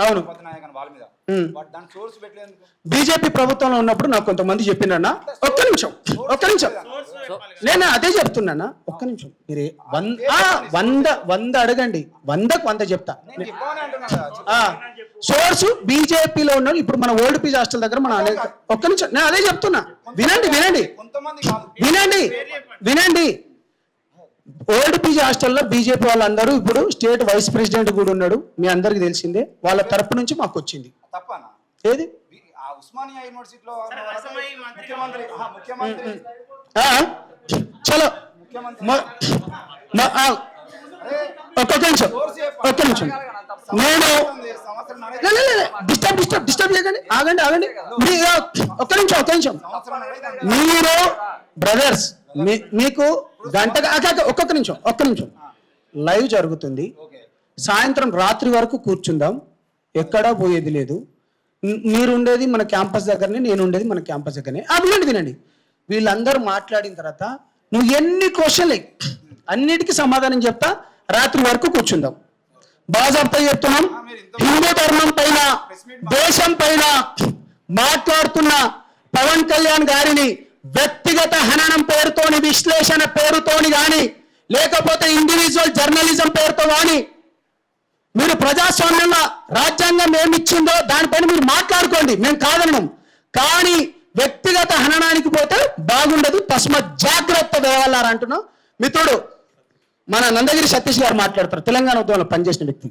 అవును వాళ్ళ మీద దాని సోర్స్ పెట్టలేదు. బీజేపీ ప్రభుత్వంలో ఉన్నప్పుడు నాకు కొంతమంది చెప్పినారన్నా. ఒక్క నిమిషం నేను అదే చెప్తున్నానా. ఒక్క నిమిషం మీరు 100 అడగండి, 100కు 100 చెప్తా. సోర్సు బీజేపీలో ఉన్న ఇప్పుడు మన ఓల్డ్ పీజీ హాస్టల్ దగ్గర మన ఒక్క నిమిషం నేను అదే చెప్తున్నా. వినండి ఓల్డ్ పీజీ హాస్టల్లో బీజేపీ వాళ్ళందరూ ఇప్పుడు స్టేట్ వైస్ ప్రెసిడెంట్ కూడా ఉన్నాడు, మీ అందరికి తెలిసిందే. వాళ్ళ తరపు నుంచి మాకు వచ్చింది. ఏది ఉస్మానియా యూనివర్సిటీలో ముఖ్యమంత్రి చలో ఒక్క నిమిషం నేను డిస్టర్బ్ చేయకండి, ఆగండి ఒక్క నిమిషం మీరు బ్రదర్స్ మీకు ఒక్క నిమిషం లైవ్ జరుగుతుంది. సాయంత్రం రాత్రి వరకు కూర్చుందాం, ఎక్కడా పోయేది లేదు. మీరు ఉండేది మన క్యాంపస్ దగ్గరనే, నేను ఉండేది మన క్యాంపస్ దగ్గరనే. వినండి వీళ్ళందరూ మాట్లాడిన తర్వాత నువ్వు ఎన్ని క్వశ్చన్లు అన్నిటికీ సమాధానం చెప్తా. రాత్రి వరకు కూర్చుందాం. బాజాబ్తా చెప్తున్నాం. హిందూ ధర్మం పైన దేశం పైన మాట్లాడుతున్న పవన్ కళ్యాణ్ గారిని వ్యక్తిగత హననం పేరుతోని, విశ్లేషణ పేరుతోని కానీ, లేకపోతే ఇండివిజువల్ జర్నలిజం పేరుతో కానీ మీరు ప్రజాస్వామ్యంగా రాజ్యాంగం ఏమిచ్చిందో దానిపైన మీరు మాట్లాడుకోండి, మేము కాదన్నాం. కానీ వ్యక్తిగత హననానికి పోతే బాగుండదు, తస్మత్ జాగ్రత్త వేయాలంటున్నాం. మిత్రుడు మన నందగిరి సతీష్ గారు మాట్లాడతారు, తెలంగాణ ఉద్యమంలో పనిచేసిన వ్యక్తి.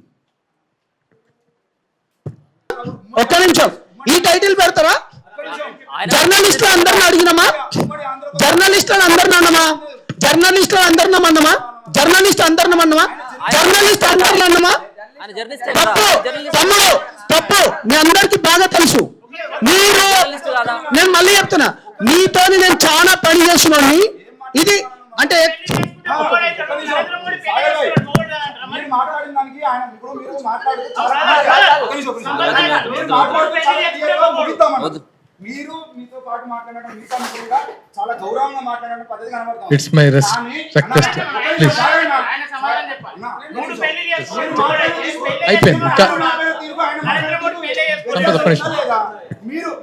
ఒక్క నిమిషం ఈ టైటిల్ పెడతారా? జర్నలిస్టులు అందరిని అడిగినామా? జర్నలిస్ట్ అందరినమ్మా? తప్పు మీ అందరికి బాగా తెలుసు. మీరు నేను మళ్ళీ చెప్తున్నా, మీతో నేను చాలా పని చేస్తున్నాను. ఇది అంటే మీరు మీతో పాటు మాట్లాడడం చాలా గౌరవంగా మాట్లాడడం పద్ధతి కనబడుతుంది. It's my request please. అయిపోయింది.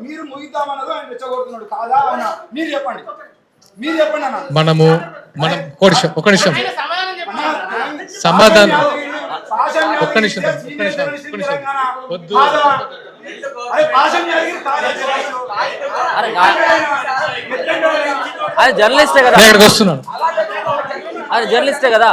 మీరు ముగిద్దామన్నది ఆయన రెచ్చగొడుతున్నాడు కాదా? మీరు చెప్పండి మనం ఒక నిమిషం సమాధానం ఒక్క నిమిషం వద్దు. అది జర్నలిస్టే కదా, వస్తున్నాను. అది జర్నలిస్టే కదా.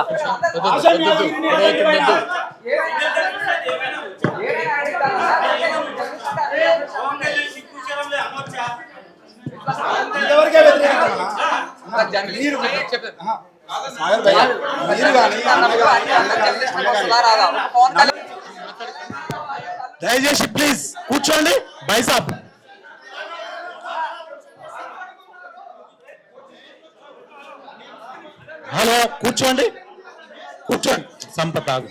దయచేసి ప్లీజ్ కూర్చోండి. బైసాబ్ హలో కూర్చోండి. సంపత్ ఆగు.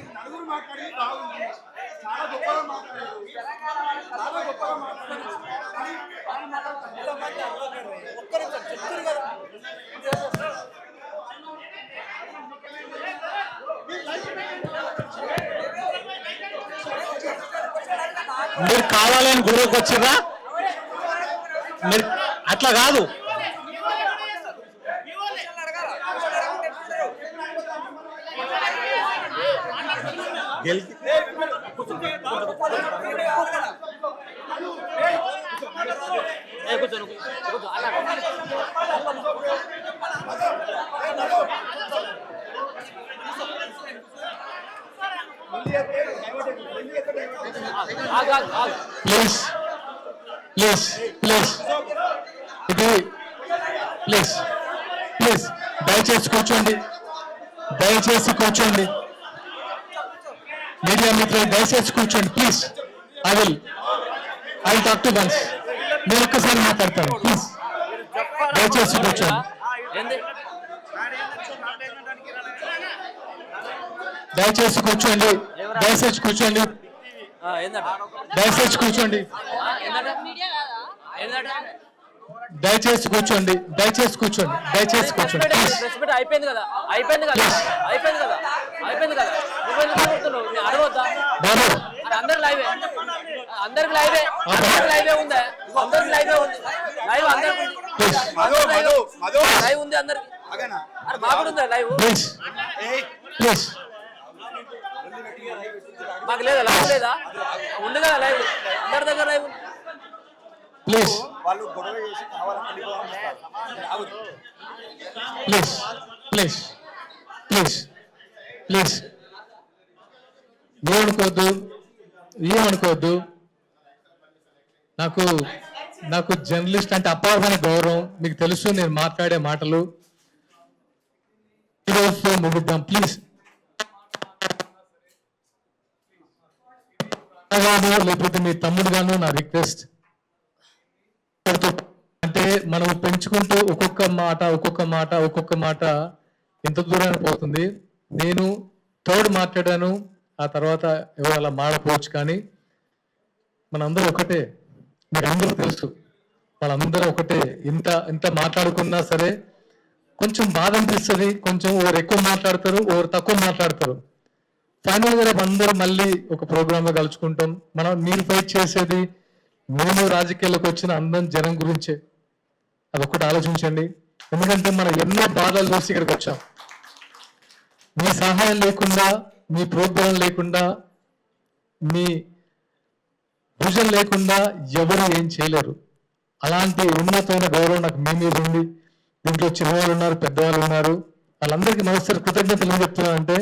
మీరు కావాలని గురువుకి వచ్చిర్రా? మీరు అట్లా కాదు. ప్లీజ్ దయచేసి కూర్చోండి. మీడియా మిత్రులు దయచేసి కూర్చోండి please. I talk to once. నేను ఒక్కసారి మాట్లాడతాను ప్లీజ్. దయచేసి కూర్చోండి. దయచేసి కూర్చోండి. అయిపోయింది కదా. బాబు అందరికి లైవే అందరికి లైవే ఉంది అందరికి లైవే ఉంది లైవ్ అందరికి లైవ్ ఉంది అందరికి అరే మాకు కూడా ఉందా లైవ్ మాకు లేదా లైవ్ లేదా ఉంది కదా లైవ్ అందరి దగ్గర లైవ్ ప్లీజ్ వాళ్ళు గొడవ చేసి కావాలని ప్లీజ్ ప్లీజ్ ప్లీజ్ ప్లీజ్ ఏమనుకోవద్దు నాకు జర్నలిస్ట్ అంటే అపారమైన గౌరవం. మీకు తెలుసు నేను మాట్లాడే మాటలు. ఈరోజుతో ముగిద్దాం ప్లీజ్. లేకపోతే మీ తమ్ముడు గాను నా రిక్వెస్ట్. అంటే మనం పెంచుకుంటూ ఒక్కొక్క మాట ఎంత దూరాన్ని పోతుంది. నేను థర్డ్ మాట్లాడాను, ఆ తర్వాత ఎవరు అలా మాడపోవచ్చు, కానీ మనందరూ ఒకటే. మీకు అందరూ తెలుసు, వాళ్ళందరూ ఒకటే. ఇంత మాట్లాడుకున్నా సరే కొంచెం బాధ అనిపిస్తుంది. కొంచెం ఓవరు ఎక్కువ మాట్లాడతారు, ఓవరు తక్కువ మాట్లాడతారు. ఫైనల్ గా రేపు అందరూ మళ్ళీ ఒక ప్రోగ్రామ్ లో కలుసుకుంటాం. మీరు ఫైట్ చేసేది మేము రాజకీయాల్లోకి వచ్చిన అందరం జనం గురించే. అదొక్కటి ఆలోచించండి. ఎందుకంటే మనం ఎన్నో బాధలు చూసి ఇక్కడికి వచ్చాం. మీ సహాయం లేకుండా, మీ ప్రోగ్రాం లేకుండా, మీ భుజం లేకుండా ఎవరు ఏం చేయలేరు. అలాంటి ఉన్నతమైన గౌరవం నాకు మీ మీద ఉంది. దీంట్లో చిన్నవాళ్ళు ఉన్నారు, పెద్దవాళ్ళు ఉన్నారు. వాళ్ళందరికీ మరోసారి కృతజ్ఞతలు ఏం చెప్తున్నానంటే,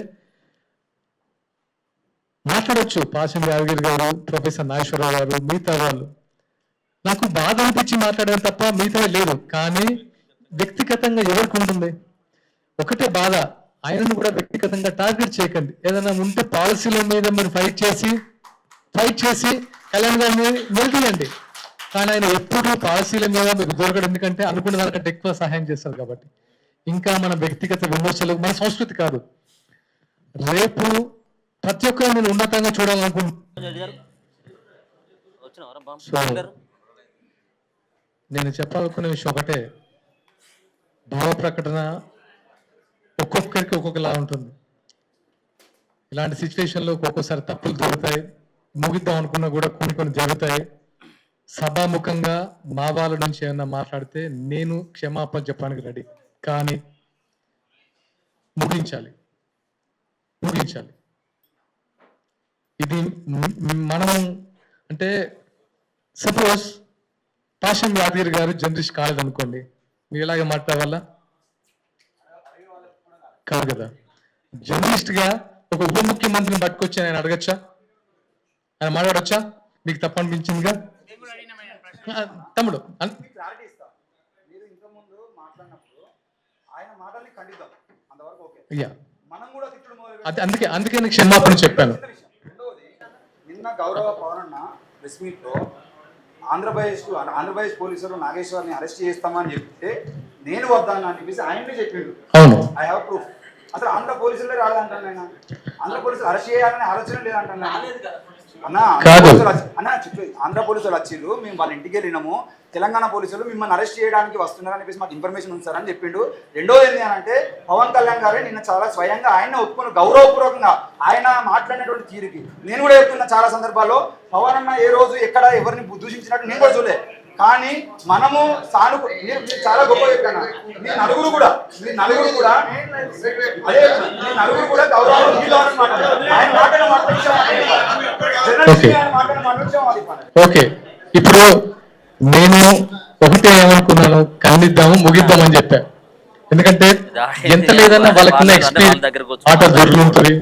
మాట్లాడొచ్చు పాశం యాదగిరి గారు, ప్రొఫెసర్ నాగేశ్వరరావు గారు, మిగతా వాళ్ళు. నాకు బాధ అనిపించి మాట్లాడాను తప్ప మిగతా లేదు. కానీ వ్యక్తిగతంగా ఎవరికి ఉంటుంది? ఒకటే బాధ, ఆయనను కూడా వ్యక్తిగతంగా టార్గెట్ చేయకండి. ఏదైనా ఉంటే పాలసీల మీద మీరు ఫైట్ చేసి కళ్యాణ్ గారిని నిలదీయండి. కానీ ఆయన ఎప్పుడు పాలసీల మీద మీకు దొరకడం. ఎందుకంటే అనుకున్న దానికంటే ఎక్కువ సహాయం చేస్తారు కాబట్టి. ఇంకా మన వ్యక్తిగత విమర్శలు మన సంస్కృతి కాదు. రేపు ప్రతి ఒక్కరు నేను ఉన్నతంగా చూడాలనుకుంటున్నాను. నేను చెప్పాలనుకునే విషయం ఒకటే, భావ ప్రకటన ఒక్కొక్కరికి ఒక్కొక్కలా ఉంటుంది. ఇలాంటి సిచ్యువేషన్లో ఒక్కొక్కసారి తప్పులు జరుగుతాయి. ముగిద్దాం అనుకున్నా కూడా కొన్ని జరుగుతాయి. సభాముఖంగా మా వాళ్ళ నుంచి ఏమన్నా మాట్లాడితే నేను క్షమాపణ చెప్పడానికి రెడీ. కానీ ముగించాలి. ఇది మనం అంటే సపోజ్ పాశం యాదగిరి గారు జర్నలిస్ట్ కాలేదనుకోండి, మీరు ఇలాగే మాట్లాడాలా? కాదు కదా. జర్నలిస్ట్ గా ఒక ఉప ముఖ్యమంత్రిని పట్టుకొచ్చి ఆయన అడగచ్చా? ఆయన మాట్లాడొచ్చా? మీకు తప్ప అనిపించిందిగా తమ్ముడు? క్లారిటీ ఇస్తా. మీరు ఇంతకుముందు మాట్లాడినప్పుడు ఆయన మాటల్ని ఖండిద్దాం, అంతవరకు ఓకే. మనం కూడా తిట్టుడు మొదలు అందుకే నేను క్షమాపణ చెప్పాను. రెండవది, నిన్న గౌరవ పవనన్న ప్రెస్ మీట్ లో ఆంధ్రప్రదేశ్ పోలీసులు నాగేశ్వర్ని అరెస్ట్ చేస్తామని చెప్తే నేను వద్దాను అని చెప్పేసి ఆయనే చెప్పిండు. I have proof. అసలు ఆంధ్ర పోలీసులే రాలేదంటాను నేను. ఆంధ్ర పోలీసులు అరెస్ట్ చేయాలనే ఆలోచన లేదంటాను అన్న చెప్పేది. ఆంధ్ర పోలీసులు వచ్చిర్రు, మేము వాళ్ళ ఇంటికి వెళ్ళినాము, తెలంగాణ పోలీసులు మిమ్మల్ని అరెస్ట్ చేయడానికి వస్తున్నారని చెప్పేసి మాకు ఇన్ఫర్మేషన్ ఉంది సార్ అని చెప్పిండు. రెండోది ఏంటి అని అంటే, పవన్ కళ్యాణ్ గారే నిన్న చాలా స్వయంగా ఆయన ఒప్పుకుని గౌరవపూర్వకంగా ఆయన మాట్లాడినటువంటి తీరుకి నేను కూడా చెప్తున్నా చాలా సందర్భాల్లో, పవన్ అన్న ఏ రోజు ఎక్కడ ఎవరిని దూషించినట్టు నేను కూడా చూడలే. కానీ మనము మీరు చాలా గొప్ప చెప్పాను. మీ నలుగురు కూడా ఓకే. ఇప్పుడు నేను ఒకటే ఏమనుకున్నాను, ఖండిద్దాము, ముగిద్దామని చెప్పా. ఎందుకంటే ఎంత లేదన్నా వాళ్ళకున్న ఎక్స్పీరియన్స్ ఆట దొరుకుతుంది.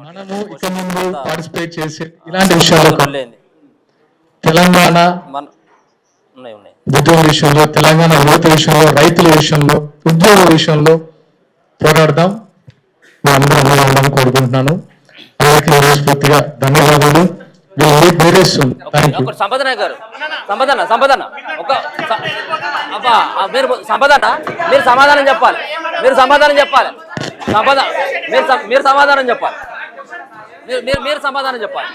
మనము ఇక ముందు పార్టిసిపేట్ చేసి ఇలాంటి విషయాల్లో తెలంగాణ ఉద్యోగ విషయంలో, తెలంగాణ యువత విషయంలో, రైతుల విషయంలో, ఉద్యోగ విషయంలో పోరాడదాం. అందరూ కోరుకుంటున్నాను. అలాగే మనస్ఫూర్తిగా ధన్యవాదాలు. సంపదన గారు, సంపదన ఒక మీరు సమాధానం చెప్పాలి. మీరు సమాధానం చెప్పాలి. మీరు సమాధానం చెప్పాలి.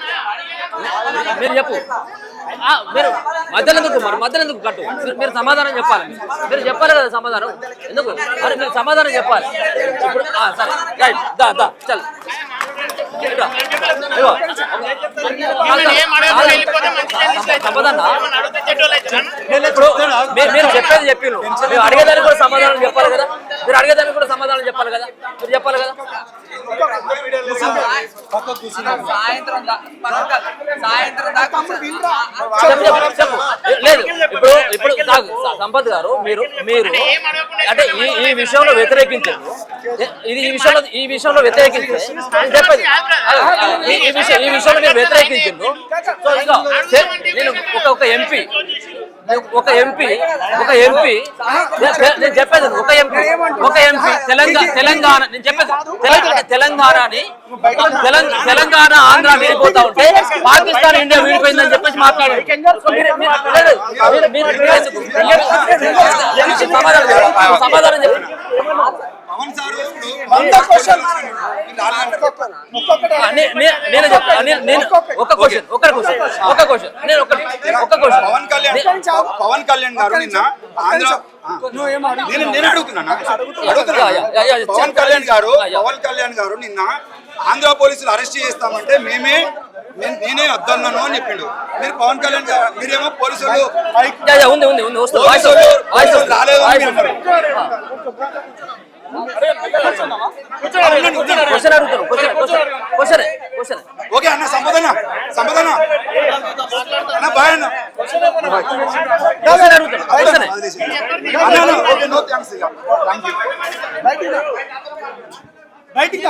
మీరు చెప్పు మీరు మధ్యలో ఎందుకు మరి మధ్యలో ఎందుకు కట్టు మీరు సమాధానం చెప్పాలి మీరు చెప్పాలి కదా సమాధానం ఎందుకు మరి మీరు సమాధానం చెప్పాలి ఇప్పుడు సరే రైట్ దా చల్ మీరు చెప్పేది చెప్పిండ్రు మీరు అడిగేదానికి కూడా సమాధానం చెప్పాలి కదా మీరు అడిగేదానికి కూడా సమాధానం చెప్పాలి కదా మీరు చెప్పాలి కదా సాయంత్రం చెప్పు లేదు ఇప్పుడు సంపత్ గారు మీరు అంటే ఈ విషయంలో వ్యతిరేకించారు ఈ విషయంలో వ్యతిరేకించే చెప్పేది ఈ విషయంలో మీరు వ్యతిరేకించారు సో ఇంకా నేను ఒక ఎంపీ నేను చెప్పేది ఒక ఎంపీ తెలంగాణ నేను చెప్పేది తెలంగాణ ఆంధ్ర విడిపోతా ఉంటే పాకిస్తాన్ ఇండియా విడిపోయిందని చెప్పేసి మాట్లాడారు సమాధానం చెప్పండి నేను చెప్తాను ఒక క్వశ్చన్ నేను ఒక క్వశ్చన్ పవన్ కళ్యాణ్ గారు నిన్న ఆంధ్ర నేను అడుగుతున్నా పవన్ కళ్యాణ్ గారు నిన్న ఆంధ్ర పోలీసులు అరెస్ట్ చేస్తామంటే నేనే వద్దన్నాను అని చెప్పిండు. మీరు పవన్ కళ్యాణ్ గారు మీరేమో పోలీసులు రాలేదు అని అంటారు. ఓకే అన్న సంపదన అన్న బాయ్ అన్న ఓకే నో థ్యాంక్స్.